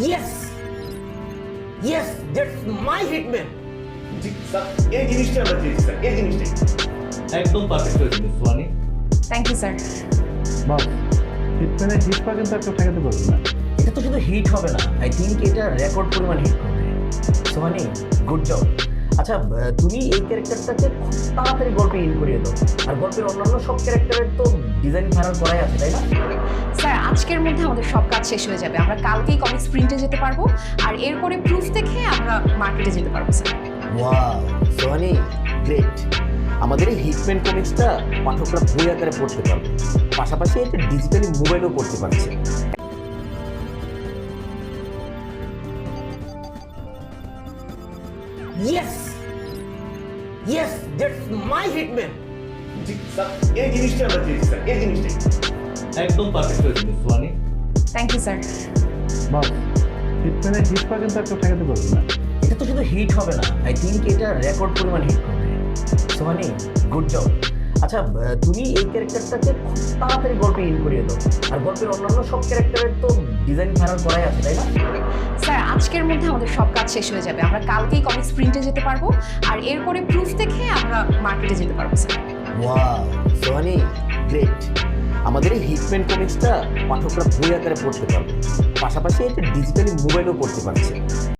Yes yes that's my hitman. G sir, এই জিনিসটা আমরা চেয়েছি স্যার, এই জিনিসটাই। একদম পারফেক্ট হয়েছে miss Swani. Thank you sir. Boss হিটম্যানের হিট পা কিন্তু একটা ঠেকাতে পারবে না। এটা তো শুধু হিট হবে না, আই থিঙ্ক এটা রেকর্ড পরিমাণ হিট করবে। Sohani, good job. আচ্ছা, তুমি এই ক্যারেক্টারটাকে খুব তাড়াতাড়ি গল্পে ইন করিয়ে দাও। আর গল্পের অন্যান্য সব ক্যারেক্টারের তো ডিজাইন ফাইনাল করাই আছে, তাই না? স্যার আজকের মধ্যে আমাদের সব কাজ শেষ হয়ে যাবে, আমরা কালকেই কমিক্স প্রিন্টে যেতে পারবো, আর এরপরে প্রুফ দেখে আমরা মার্কেটে যেতে পারবো স্যার। Wow Sohani, great. আমাদের এই হিটম্যান কমিক্সটা পাঠকরা বই আকারে পড়তে পারবে, পাশাপাশি এটা ডিজিটালি মোবাইলেও পড়তে পারছে। Yes yes that's my hitman. G sir, এই জিনিসটা আমরা চেয়েছি স্যার, এই জিনিসটাই। একদম পারফেক্ট হয়েছে miss Swani. Thank you sir. Boss হিটম্যানের হিট পা কিন্তু একটা ঠেকাতে পারবে না। এটা তো শুধু হিট হবে না, আই থিঙ্ক এটা রেকর্ড পরিমাণ হিট করবে। Sohani, good job. আচ্ছা, তুমি এই ক্যারেক্টারটাকে খুব তাড়াতাড়ি গল্পে ইন করিয়ে দাও। আর গল্পের অন্যান্য সব ক্যারেক্টারের তো ডিজাইন ফাইনাল করাই আছে, তাই না? স্যার আজকের মধ্যে আমাদের সব কাজ শেষ হয়ে যাবে, আমরা কালকেই কমিক্স প্রিন্টে যেতে পারবো, আর এরপরে প্রুফ দেখে আমরা মার্কেটে যেতে পারবো স্যার। Wow Sohani, great. আমাদের এই হিটম্যান কমিক্সটা পাঠকরা বই আকারে পড়তে পারবে, পাশাপাশি এটা ডিজিটালি মোবাইলেও পড়তে পারছে।